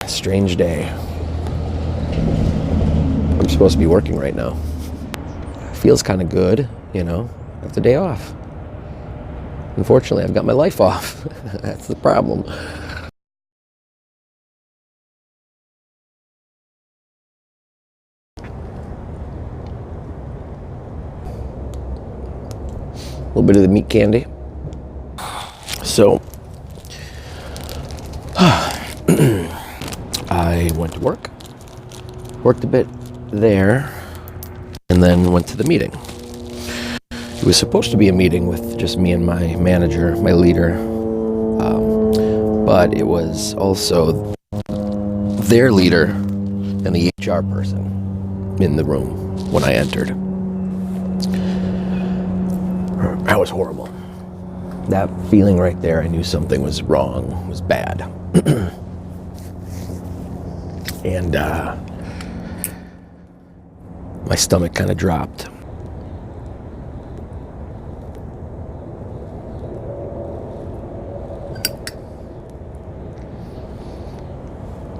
Strange day. I'm supposed to be working right now. Feels kind of good, I have the day off. Unfortunately, I've got my life off. That's the problem. A little bit of the meat candy. So, I went to work, worked a bit there, and then went to the meeting. It was supposed to be a meeting with just me and my manager, my leader, but it was also their leader and the HR person in the room when I entered. That was horrible. That feeling right there, I knew something was wrong, was bad. And my stomach kind of dropped.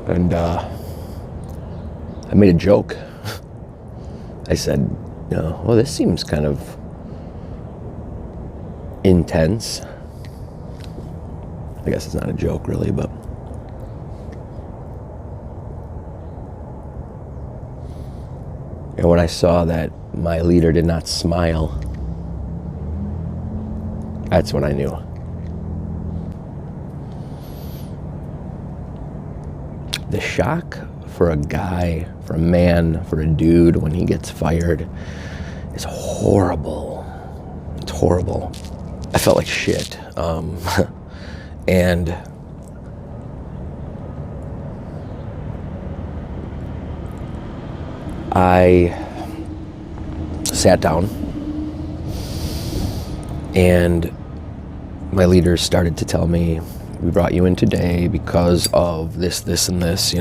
And I made a joke. I said, well, this seems kind of intense. I guess it's not a joke really, but and when I saw that my leader did not smile, that's when I knew. The shock for a guy, for a man, for a dude when he gets fired is horrible. It's horrible. I felt like shit. And I sat down and my leaders started to tell me, we brought you in today because of this, this, and this,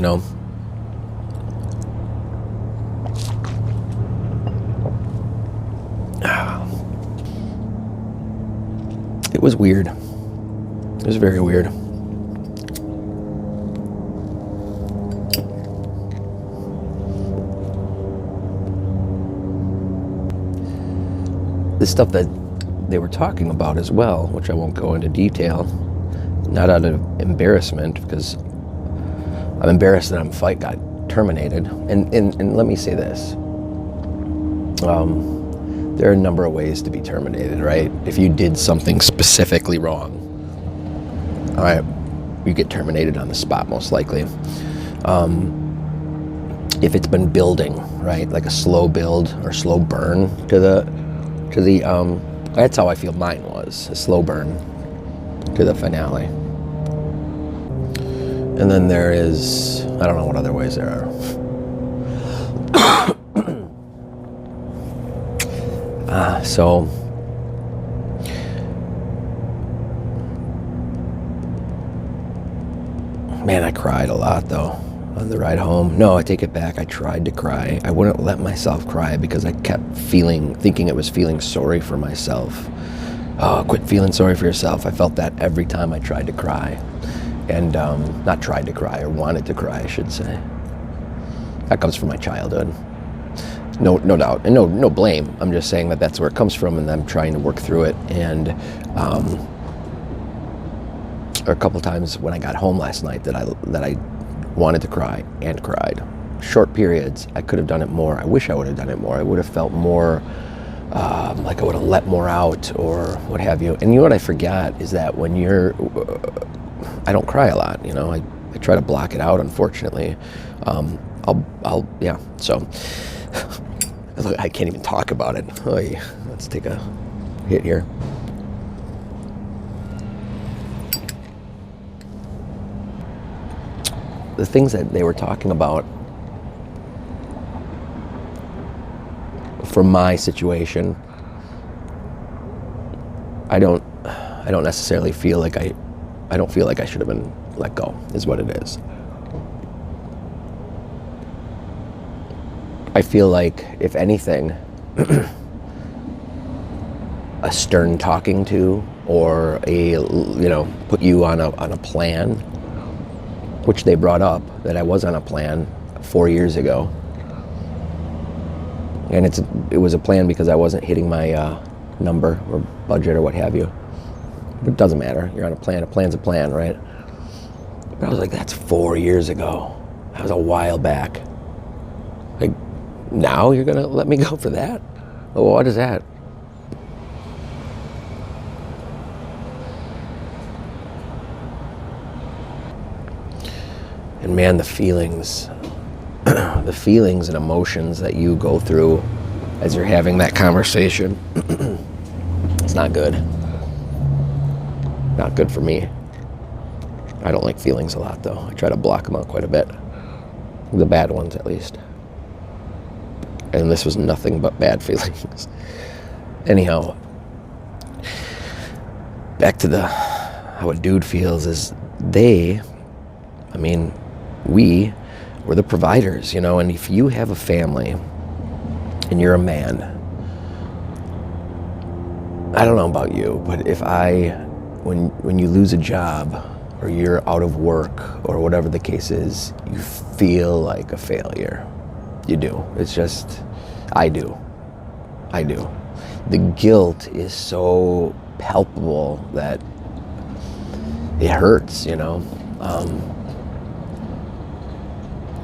It was weird. It was very weird. The stuff that they were talking about as well, which I won't go into detail, not out of embarrassment, because I'm embarrassed that got terminated. And let me say this. There are a number of ways to be terminated, right? If you did something specifically wrong, all right, you get terminated on the spot, most likely. If it's been building, right, like a slow build or slow burn to the that's how I feel mine was, a slow burn to the finale. And then there is, I don't know what other ways there are. So man, I cried a lot though on the ride home. No, I take it back. I tried to cry. I wouldn't let myself cry because I kept thinking it was feeling sorry for myself. Oh, quit feeling sorry for yourself. I felt that every time I tried to cry. And not tried to cry, or wanted to cry, I should say. That comes from my childhood. No doubt, and no blame. I'm just saying that that's where it comes from, and I'm trying to work through it. And a couple times when I got home last night that I wanted to cry and cried. Short periods. I could have done it more. I wish I would have done it more. I would have felt more like I would have let more out or what have you. And you know what I forgot is that when I don't cry a lot. I try to block it out. Unfortunately, So. I can't even talk about it. Oy, let's take a hit here. The things that they were talking about for my situation, I don't necessarily feel like I don't feel like I should have been let go, is what it is. I feel like, if anything, a stern talking to, or put you on a plan, which they brought up that I was on a plan 4 years ago. And it was a plan because I wasn't hitting my number or budget or what have you. But it doesn't matter. You're on a plan. A plan's a plan, right? But I was like, that's 4 years ago. That was a while back. Like, now you're going to let me go for that? Well, what is that? And man, the feelings and emotions that you go through as you're having that conversation, it's not good. Not good for me. I don't like feelings a lot, though. I try to block them out quite a bit. The bad ones, at least. And this was nothing but bad feelings. Anyhow, back to how a dude feels is we were the providers, and if you have a family and you're a man, I don't know about you, but when you lose a job or you're out of work or whatever the case is, you feel like a failure. You do. It's just, I do. The guilt is so palpable that it hurts,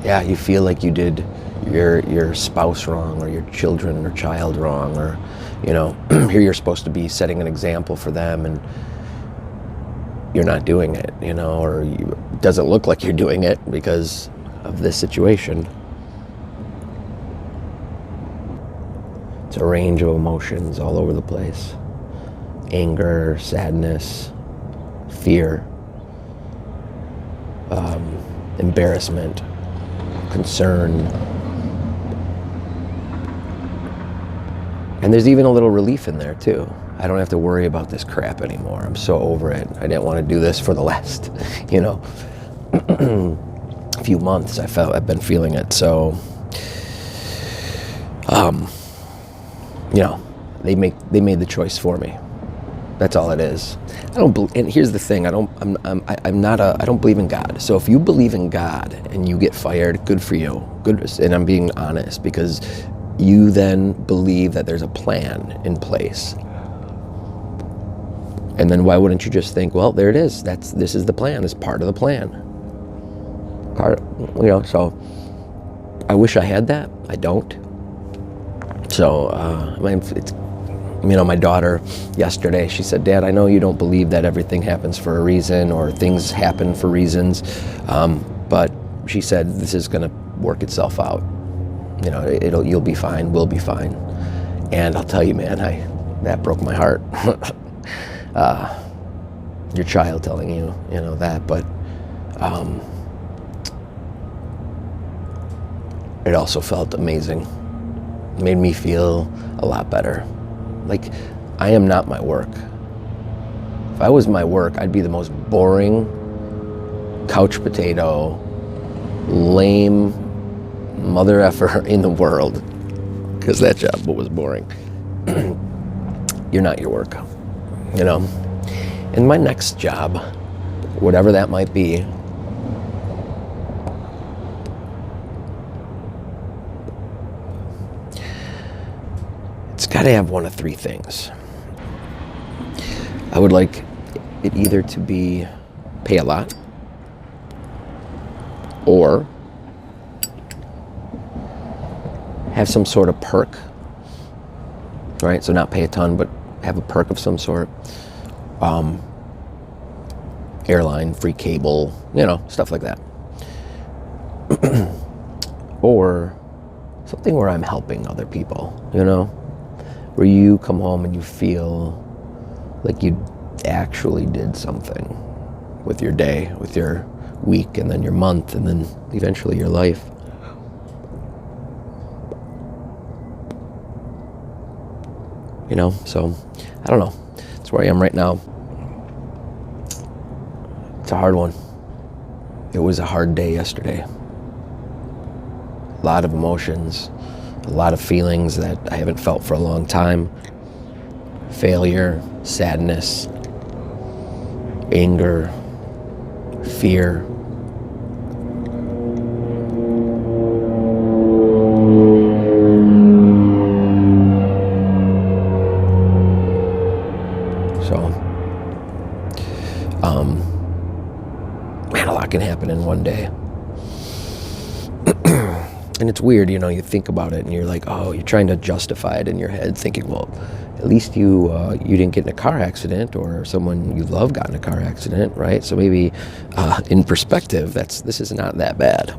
yeah, you feel like you did your spouse wrong or your children or child wrong, or, here you're supposed to be setting an example for them and you're not doing it, or it doesn't look like you're doing it because of this situation. It's a range of emotions all over the place. Anger, sadness, fear, embarrassment, concern. And there's even a little relief in there too. I don't have to worry about this crap anymore. I'm so over it. I didn't want to do this for the last, few months. I've been feeling it. So, they made the choice for me. That's all it is. And here's the thing. I don't believe in God. So if you believe in God and you get fired, good for you. Good. And I'm being honest, because you then believe that there's a plan in place. And then why wouldn't you just think, well, there it is. This is the plan. It's part of the plan. So I wish I had that. I don't. So, my daughter yesterday, she said, Dad, I know you don't believe that everything happens for a reason or things happen for reasons, but she said, this is going to work itself out. You'll be fine. We'll be fine. And I'll tell you, man, that broke my heart. Your child telling you, that, but it also felt amazing. It made me feel a lot better. Like, I am not my work. If I was my work, I'd be the most boring, couch potato, lame mother effer in the world, because that job was boring. You're not your work, And my next job, whatever that might be, it's got to have one of three things. I would like it either to be pay a lot, or have some sort of perk, right? So not pay a ton, but have a perk of some sort. Airline, free cable, stuff like that. Or something where I'm helping other people, where you come home and you feel like you actually did something with your day, with your week, and then your month, and then eventually your life. So I don't know. That's where I am right now. It's a hard one. It was a hard day yesterday. A lot of emotions, a lot of feelings that I haven't felt for a long time. Failure, sadness, anger, fear, And it's weird, you think about it and you're like, oh, you're trying to justify it in your head, thinking, well, at least you didn't get in a car accident, or someone you love got in a car accident, right? So maybe in perspective, this is not that bad.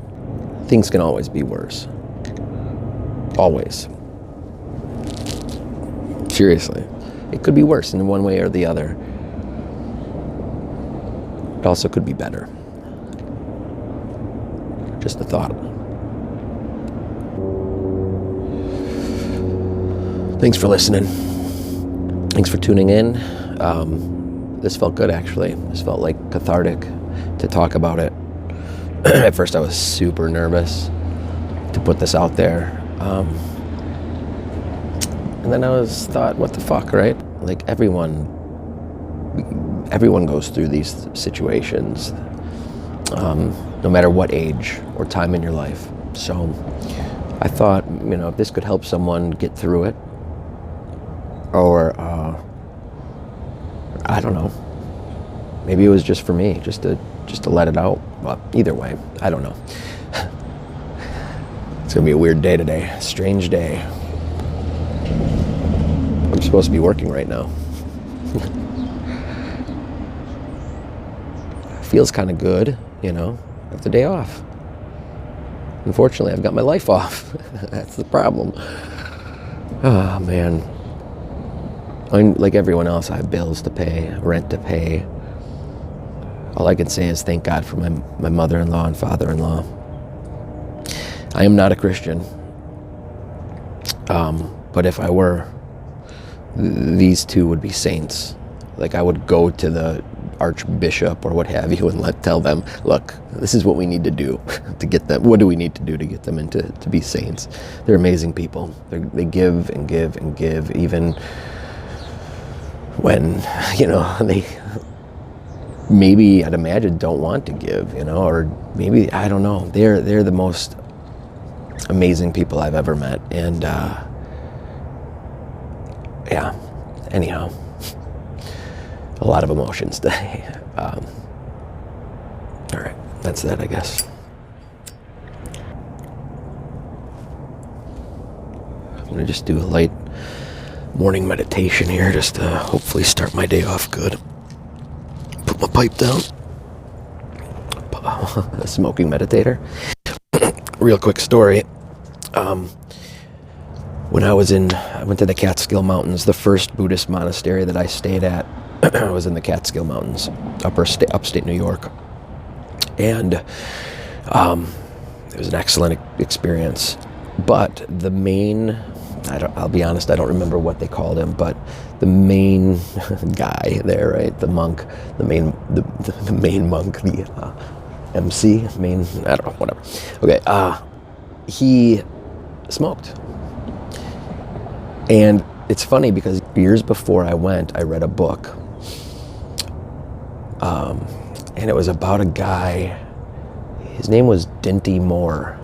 Things can always be worse. Always. Seriously. It could be worse in one way or the other. It also could be better. Just a thought. Thanks for listening. Thanks for tuning in. This felt good, actually. This felt like cathartic to talk about it. At first, I was super nervous to put this out there. And then I thought, what the fuck, right? Like everyone goes through these situations, no matter what age or time in your life. So I thought, if this could help someone get through it, or I don't know, maybe it was just for me, just to let it out. But either way, I don't know. It's gonna be a weird day today, strange day. I'm supposed to be working right now. Feels kind of good, I have the day off. Unfortunately, I've got my life off. That's the problem. Oh, man. Like everyone else, I have bills to pay, rent to pay. All I can say is thank God for my mother-in-law and father-in-law. I am not a Christian. But if I were, these two would be saints. Like I would go to the archbishop or what have you and tell them, look, this is what we need to do to get them. What do we need to do to get them to be saints? They're amazing people. They give and give and give, even when, they maybe, I'd imagine, don't want to give, or maybe, I don't know. They're the most amazing people I've ever met. And yeah, anyhow, a lot of emotions today. All right, that's that, I guess. I'm gonna just do a light morning meditation here, just to hopefully start my day off good. Put my pipe down. A smoking meditator. Real quick story. When I went to the Catskill Mountains. The first Buddhist monastery that I stayed at was in the Catskill Mountains, upstate New York. And it was an excellent experience. But the main, I'll be honest, I don't remember what they called him, but the main guy there, right? The monk, the main monk, the MC, I don't know, whatever. Okay, he smoked. And it's funny because years before I went, I read a book. And it was about a guy, his name was Dinty Moore.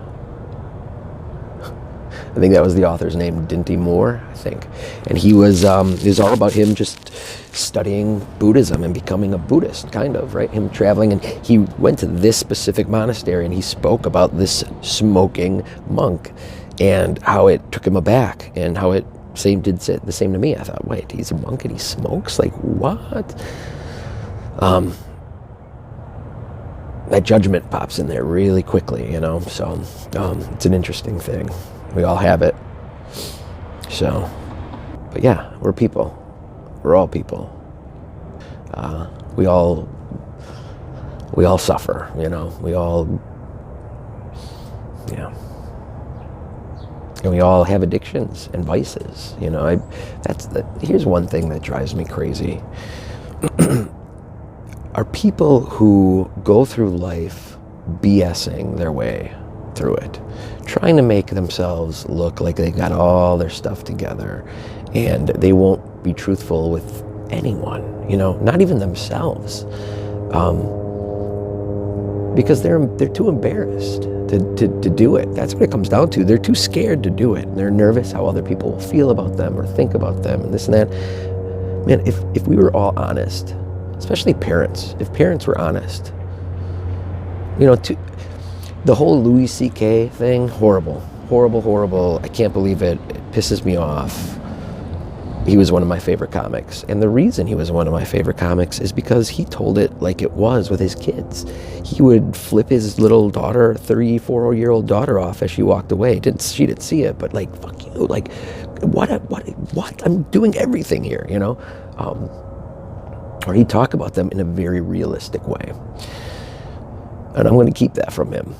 I think that was the author's name, Dinty Moore, I think. And he was, it was all about him just studying Buddhism and becoming a Buddhist, kind of, right? Him traveling, and he went to this specific monastery and he spoke about this smoking monk and how it took him aback and how it did the same to me. I thought, wait, he's a monk and he smokes? Like, what? That judgment pops in there really quickly, so it's an interesting thing. We all have it. So, but yeah, we're people. We're all people. We all suffer, we all, yeah. And we all have addictions and vices, here's one thing that drives me crazy. Are people who go through life BSing their way through it, trying to make themselves look like they got all their stuff together, and they won't be truthful with anyone, not even themselves, because they're too embarrassed to do it. That's what it comes down to. They're too scared to do it. They're nervous how other people will feel about them or think about them and this and that. Man, if we were all honest, especially parents, if parents were honest, The whole Louis C.K. thing, horrible. Horrible, horrible. I can't believe it. It pisses me off. He was one of my favorite comics. And the reason he was one of my favorite comics is because he told it like it was with his kids. He would flip his little daughter, 34-year-old daughter, off as she walked away. She didn't see it, but like, fuck you. Like, what? I'm doing everything here, you know? Or he'd talk about them in a very realistic way. And I'm going to keep that from him.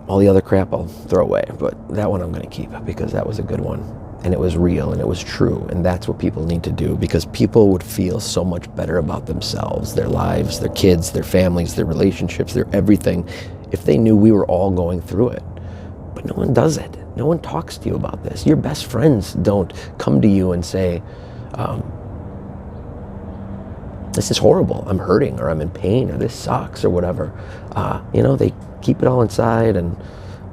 All the other crap I'll throw away, but that one I'm going to keep because that was a good one. And it was real and it was true. And that's what people need to do, because people would feel so much better about themselves, their lives, their kids, their families, their relationships, their everything, if they knew we were all going through it. But no one does it. No one talks to you about this. Your best friends don't come to you and say, this is horrible, I'm hurting, or I'm in pain, or this sucks, or whatever. You know, they keep it all inside and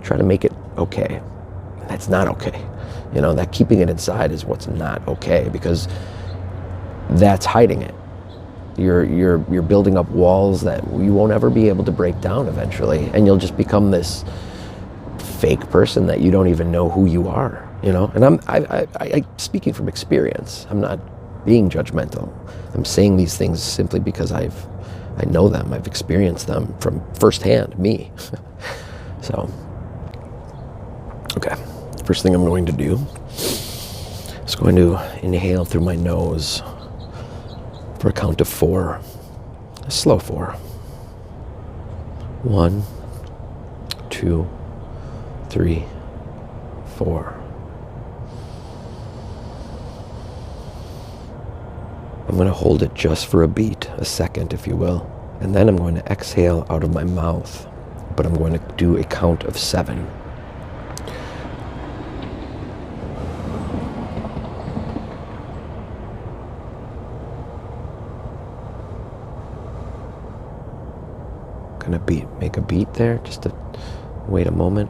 try to make it okay. That's not okay. You know, that keeping it inside is what's not okay, because that's hiding it. You're building up walls that you won't ever be able to break down eventually, and you'll just become this fake person that you don't even know who you are. You know, and I'm speaking from experience. I'm not being judgmental. I'm saying these things simply because I know them. I've experienced them from firsthand, me. So, okay. First thing I'm going to do is going to inhale through my nose for a count of 4. A slow 4. 1, 2, 3, 4. I'm going to hold it just for a beat, a second, if you will. And then I'm going to exhale out of my mouth, but I'm going to do a count of 7. Make a beat there, just to wait a moment,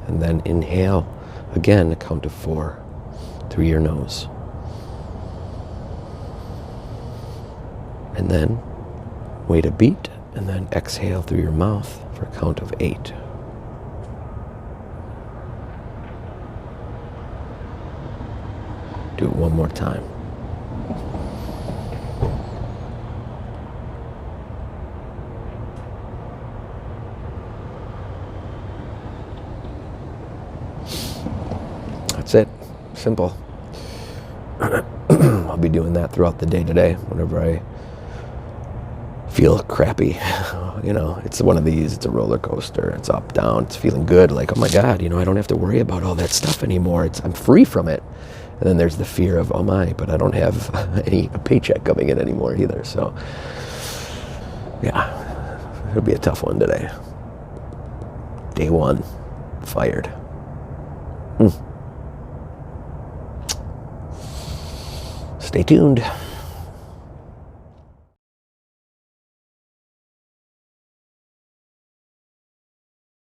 and then inhale again, a count of 4 through your nose, and then wait a beat, and then exhale through your mouth for a count of 8. Do it one more time. That's it. Simple. I'll be doing that throughout the day today whenever I feel crappy. You know, it's one of these, it's a roller coaster. It's up, down, it's feeling good. Like, oh my God, you know, I don't have to worry about all that stuff anymore. I'm free from it. And then there's the fear of, oh my, but I don't have a paycheck coming in anymore either. So, yeah, it'll be a tough one today. Day 1, fired. Stay tuned.